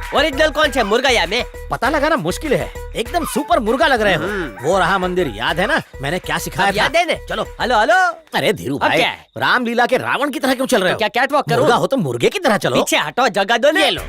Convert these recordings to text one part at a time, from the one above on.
Original कौन सा मुर्गा या मैं? पता लगाना मुश्किल है, एकदम सुपर मुर्गा लग रहे हो। वो रहा मंदिर, याद है ना मैंने क्या सिखाया था? याद है ना? चलो। Hello hello. अरे धीरू अब भाई, क्या है? रामलीला के रावण की तरह क्यों चल रहे हो? क्या कैटवॉक करूं? मुर्गा हो तो मुर्गे की तरह चलो। पीछे हटो, जगह दो ना। ये लो।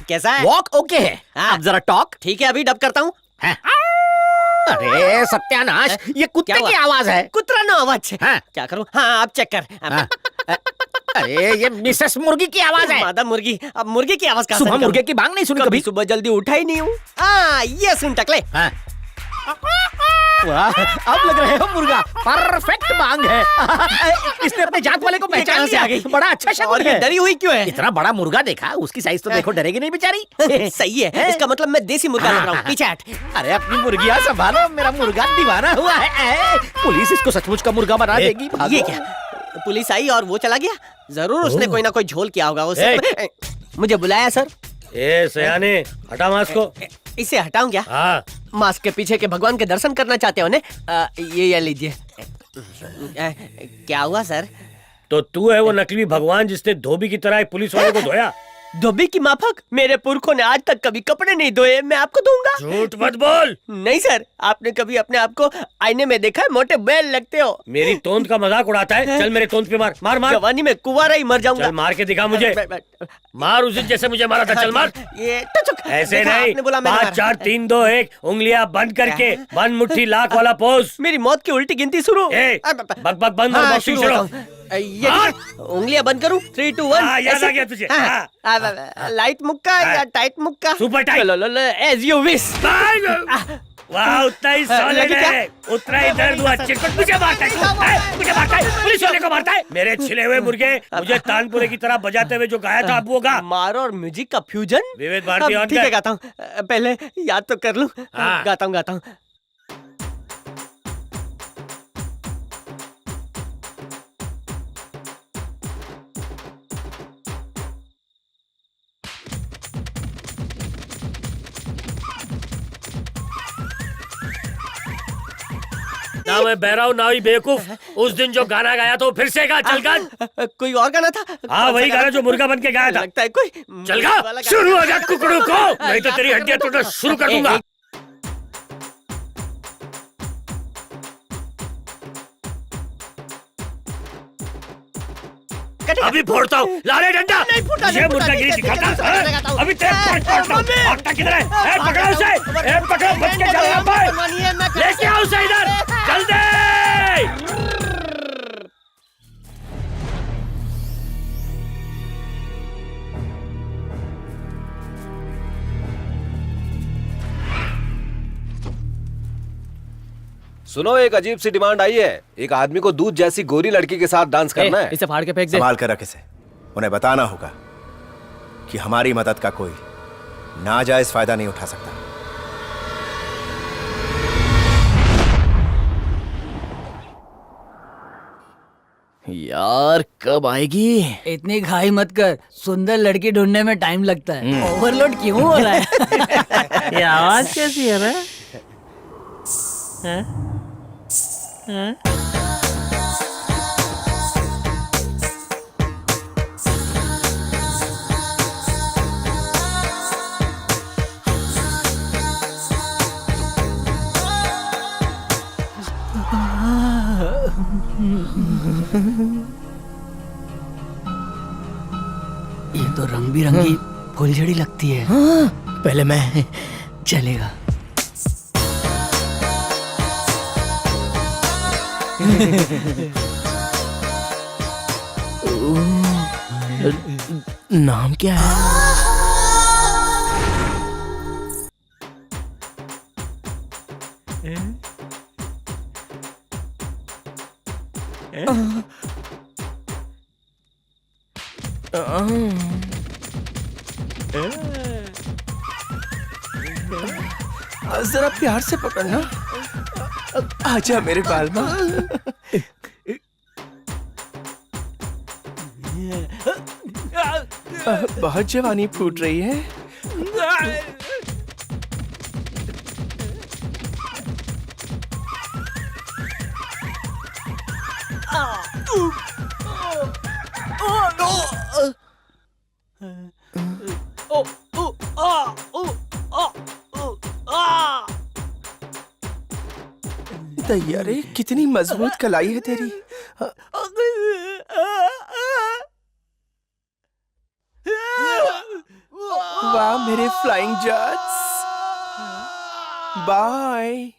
कैसा है? वॉक ओके है, हाँ। अब जरा टॉक। ठीक है, अभी डब करता हूँ। अरे सत्यानाश, ये कुत्ते क्या हुआ? की आवाज है। कुतरा ना आवाज। हाँ। क्या करूँ? हाँ, अब चेक कर। हाँ। अरे ये मिसेस मुर्गी की आवाज है। मादा मुर्गी। अब मुर्गी की आवाज कहाँ से सुबह निकालूं? मुर्गे की बांग नहीं सुनी कभी कभी? सुबह जल्दी उठा ही नहीं हूँ। ये सुन टकले। हाँ। वाह, अब लग रहे हो मुर्गा, परफेक्ट बांग है। इसने अपने जात वाले को पहचान कहाँ से लिया। आ गई? बड़ा अच्छा और शगुन ये है। डरी हुई क्यों है? इतना बड़ा मुर्गा देखा, उसकी साइज तो देखो, डरेगी नहीं बेचारी। सही है, इसका मतलब मैं देसी मुर्गा लग रहा हूँ। पीछे हट। अरे अपनी मुर्गियाँ संभालो, मेरा मुर्गा दीवाना हुआ है। पुलिस इसको सचमुच का मुर्गा बना देगी। भागो। ये क्या? पुलिस आई और वो चला गया? जरूर उसने कोई ना कोई झोल किया होगा उसे। मुझे बुलाया सर? ए सयाने, हटा मास्क को। इसे हटाऊं क्या? हाँ। मास्क के पीछे के भगवान के दर्शन करना चाहते हो ने? ये लीजिए। क्या हुआ सर? तो तू है वो नकली भगवान जिसने धोबी की तरह एक पुलिस वाले को धोया? धोबी की माफक? मेरे पुरखों ने आज तक कभी कपड़े नहीं धोए, मैं आपको दूंगा? झूठ मत बोल। नहीं सर, आपने कभी अपने आप को आईने में देखा है? मोटे बैल लगते हो। मेरी तोंद का मजाक उड़ाता है? चल मेरे तोंद पे मार मार मार। जवानी में कुंवारा ही मर जाऊंगा। चल मार के दिखा मुझे। मार उस दिन जैसे मुझे मारा था, चल मार। ये टचक। ऐसे देखा, नहीं, आपने बोला मैंने 5 मारा। 4 3 2 1 उंगलियां बंद करके बंद मुट्ठी लाख वाला पोज। मेरी मौत की उल्टी गिनती शुरू। बक बक बंद और बॉक्सिंग शुरू। ये उंगलियां बंद करूं? 3 2 1। हाँ, याद आ गया तुझे। लाइट मुक्का या टाइट मुक्का? Super tight. As you wish. वाह, उतना ही सॉलिड है, उतना ही दर्द हुआ। चिरकुट मुझे मारता है, मुझे मारता है, पुलिस वाले को मारता है। मेरे छिले हुए मुर्गे, मुझे तानपुरे की तरह बजाते हुए जो गाया था अब वो गा। मार और म्यूजिक का फ्यूजन। विविध भारती ऑन ठीक है, कर। गाता हूँ। पहले याद तो कर लूं। हाँ। गाता हूँ। ना मैं बहरा हूँ ना ही बेवकूफ। उस दिन जो गाना गाया तो फिर से गा। चल गा। कोई और गाना था? हाँ, वही गाना जो मुर्गा बन के गाया था। लगता है कोई चल गा, शुरू हो जा कुकड़ू को, नहीं तो तेरी हड्डियां तोड़ना शुरू कर दूंगा। अभी फोड़ता हूँ, लाले डंडा। ये मुर्गागिरी दिखाता है। अभी तेरे भागता किधर है? पकड़ो उसे, पकड़ो, बच के चल रहा है। लेके आओ उसे इधर, जल्दी। सुनो, एक अजीब सी डिमांड आई है। एक आदमी को दूध जैसी गोरी लड़की के साथ डांस करना है। इसे फाड़ के फेंक दे। संभाल कर रख इसे। उन्हें बताना होगा कि हमारी मदद का कोई नाजायज फायदा नहीं उठा सकता। यार कब आएगी? इतनी घाई मत कर, सुंदर लड़की ढूंढने में टाइम लगता है। ओवरलोड क्यों हो रहा है? ये आवाज कैसी है रे? ये तो रंग बिरंगी फुलझड़ी लगती है। पहले मैं। चलेगा। नाम क्या है? जरा प्यार से पकड़ना। आजा मेरे बालमा। बहुत जवानी फूट रही है। दैया रे, कितनी मजबूत कलाई है तेरी। वाह मेरे फ्लाइंग जट्स, बाय।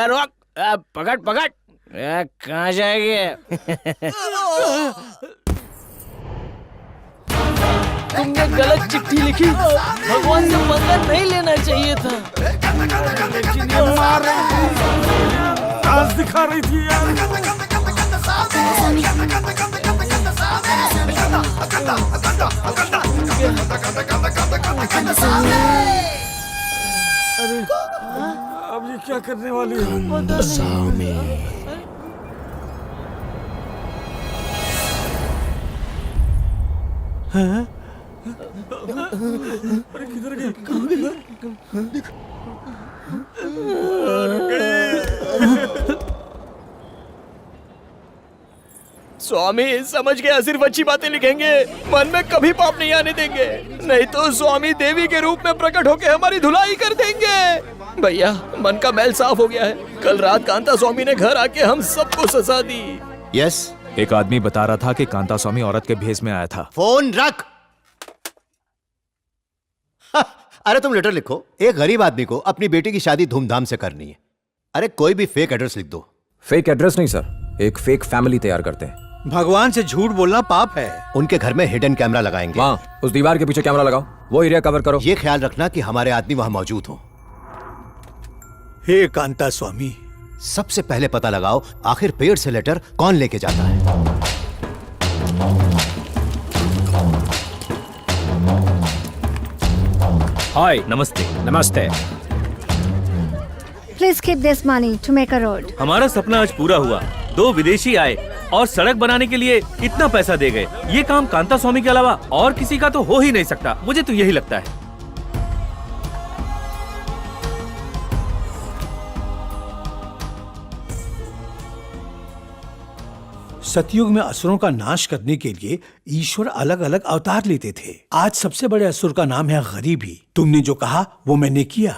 रोक, पकड़ पकड़, कहाँ जाएगी? तुमने गलत चिट्ठी लिखी, भगवान से बदला नहीं लेना चाहिए था। आज दिखा रही थी यार। अब ये क्या करने वाली है? स्वामी समझ गया, सिर्फ अच्छी बातें लिखेंगे, मन में कभी पाप नहीं आने देंगे, नहीं तो स्वामी देवी के रूप में प्रकट होकर हमारी धुलाई कर देंगे। भैया मन का मैल साफ हो गया है। कल रात कांता स्वामी ने घर आके हम सबको सजा दी। यस, एक आदमी बता रहा था कि कांता स्वामी औरत के भेष में आया था। फोन रख। अरे तुम लेटर लिखो, एक गरीब आदमी को अपनी बेटी की शादी धूमधाम से करनी है। अरे कोई भी फेक एड्रेस लिख दो। फेक एड्रेस नहीं सर, एक फेक फैमिली तैयार करते हैं। भगवान से झूठ बोलना पाप है। उनके घर में हिडन कैमरा लगाएंगे। वहाँ उस दीवार के पीछे कैमरा लगाओ, वो एरिया कवर करो। ये ख्याल रखना कि हमारे आदमी वहां मौजूद हो। हे कांता स्वामी, सबसे पहले पता लगाओ आखिर पेड़ से लेटर कौन लेके जाता है। हाय, नमस्ते। नमस्ते। Please keep this money to make a road. हमारा सपना आज पूरा हुआ। 2 विदेशी आए और सड़क बनाने के लिए इतना पैसा दे गए। ये काम कांता स्वामी के अलावा और किसी का तो हो ही नहीं सकता, मुझे तो यही लगता है। सतयुग में असुरों का नाश करने के लिए ईश्वर अलग अलग अवतार लेते थे। आज सबसे बड़े असुर का नाम है गरीबी। तुमने जो कहा वो मैंने किया।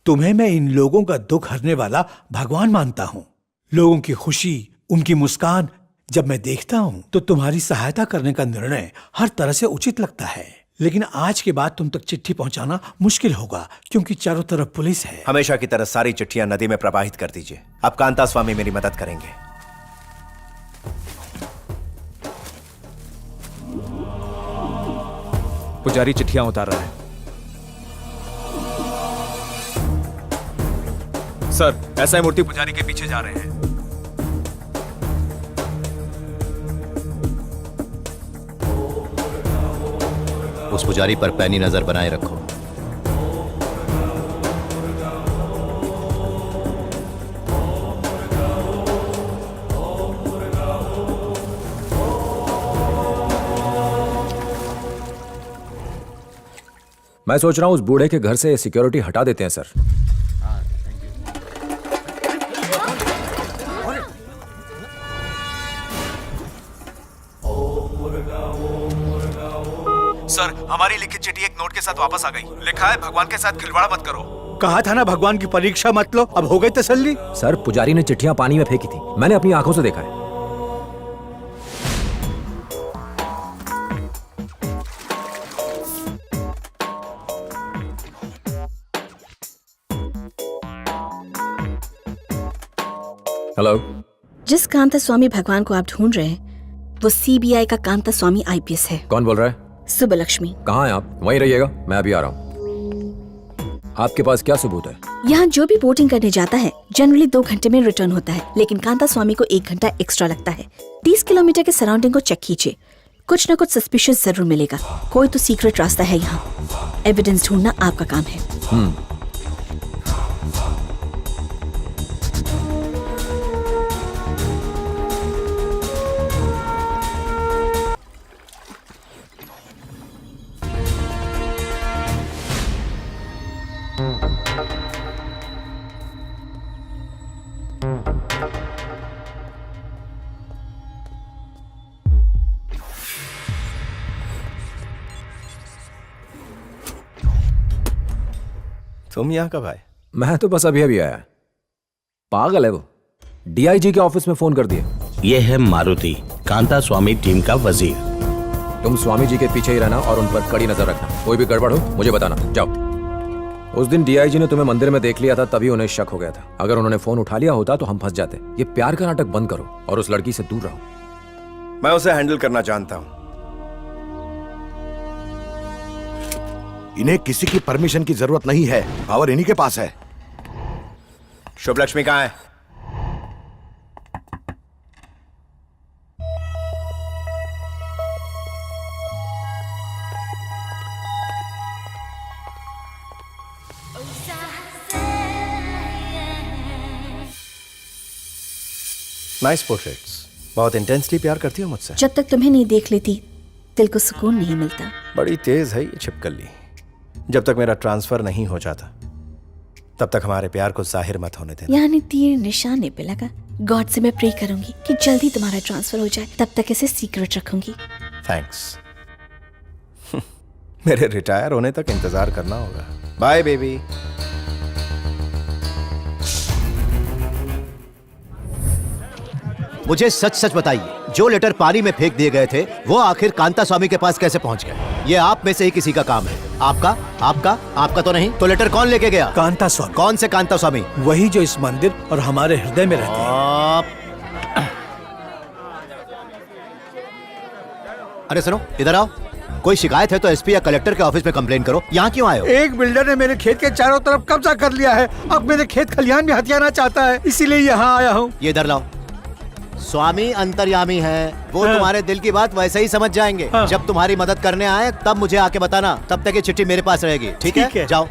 तुम्हें मैं इन लोगों का दुख हरने वाला भगवान मानता हूँ। लोगों की खुशी, उनकी मुस्कान जब मैं देखता हूँ तो तुम्हारी सहायता करने का निर्णय हर तरह से उचित लगता है। लेकिन आज के बाद तुम तक चिट्ठी पहुंचाना मुश्किल होगा क्योंकि चारों तरफ पुलिस है। हमेशा की तरह सारी चिट्ठियां नदी में प्रवाहित कर दीजिए। अब कांता स्वामी मेरी मदद करेंगे। पुजारी चिट्ठियां उतार रहा है। सर, एसआई मूर्ति पुजारी के पीछे जा रहे हैं। उस पुजारी पर पैनी नजर बनाए रखो। मैं सोच रहा हूँ उस बूढ़े के घर से सिक्योरिटी हटा देते हैं सर। सर, हमारी लिखित चिट्ठी एक नोट के साथ वापस आ गई। लिखा है भगवान के साथ खिलवाड़ मत करो। कहा था ना भगवान की परीक्षा मत लो। अब हो गई तसल्ली? सर, पुजारी ने चिट्ठियां पानी में फेंकी थी, मैंने अपनी आंखों से देखा है। हेलो। जिस कांता स्वामी भगवान को आप ढूंढ रहे हैं वो सीबीआई का कांता स्वामी आईपीएस है। कौन बोल रहा है? सुबलक्ष्मी। कहाँ हैं आप? वहीं रहिएगा, मैं अभी आ रहा हूँ। आपके पास क्या सबूत है? यहाँ जो भी बोटिंग करने जाता है जनरली 2 घंटे में रिटर्न होता है, लेकिन कांता स्वामी को 1 घंटा एक्स्ट्रा लगता है। 30 किलोमीटर के सराउंडिंग को चेक कीजिए, कुछ न कुछ सस्पिशियस जरूर मिलेगा। कोई तो सीक्रेट रास्ता है यहाँ। एविडेंस ढूंढना आपका काम है। तुम यहाँ कब आए? मैं तो बस अभी अभी आया। पागल है वो, डीआईजी के ऑफिस में फोन कर दिए। ये है मारुति, कांता स्वामी टीम का वजीर। तुम स्वामी जी के पीछे ही रहना और उन पर कड़ी नजर रखना। कोई भी गड़बड़ हो मुझे बताना। जाओ। उस दिन डीआईजी ने तुम्हें मंदिर में देख लिया था, तभी उन्हें शक हो गया था। अगर उन्होंने फोन उठा लिया होता तो हम फंस जाते। ये प्यार का नाटक बंद करो और उस लड़की से दूर रहो। मैं उसे हैंडल करना जानता हूं। इन्हें किसी की परमिशन की जरूरत नहीं है, पावर इन्हीं के पास है। शुभ लक्ष्मी कहाँ है? Nice portraits. बहुत इंटेंसली प्यार करती हो मुझसे। जब तक तुम्हें नहीं देख लेती दिल को सुकून नहीं मिलता। बड़ी तेज है ये छिपकली। जब तक मेरा ट्रांसफर नहीं हो जाता तब तक हमारे प्यार को जाहिर मत होने देना। यानी तीर निशाने पे लगा। गॉड से मैं प्रे करूंगी कि जल्दी तुम्हारा ट्रांसफर हो जाए, तब तक इसे सीक्रेट रखूंगी। थैंक्स। मेरे रिटायर होने तक इंतजार करना होगा। Bye baby. मुझे सच सच बताइए, जो लेटर पानी में फेंक दिए गए थे वो आखिर कांता स्वामी के पास कैसे पहुंच गए? ये आप में से ही किसी का काम है। आपका? आपका? आपका तो नहीं। तो लेटर कौन लेके गया? कांता स्वामी। कौन से कांता स्वामी? वही जो इस मंदिर और हमारे हृदय में रहते हैं। अरे सुनो, इधर आओ। कोई शिकायत है तो एसपी या कलेक्टर के ऑफिस में कंप्लेन करो। यहाँ क्यों आए हो? एक बिल्डर ने मेरे खेत के चारों तरफ कब्जा कर लिया है। अब मेरे खेत खलिहान में हथियाना चाहता है, इसीलिए यहाँ आया हूँ। ये इधर लाओ। स्वामी अंतर्यामी है, वो तुम्हारे दिल की बात वैसे ही समझ जाएंगे। जब तुम्हारी मदद करने आए तब मुझे आके बताना। तब तक ये चिट्ठी मेरे पास रहेगी। ठीक है? जाओ,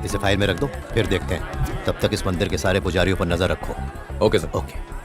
इसे फाइल में रख दो, फिर देखते हैं। तब तक इस मंदिर के सारे पुजारियों पर नजर रखो। Okay sir. ओके।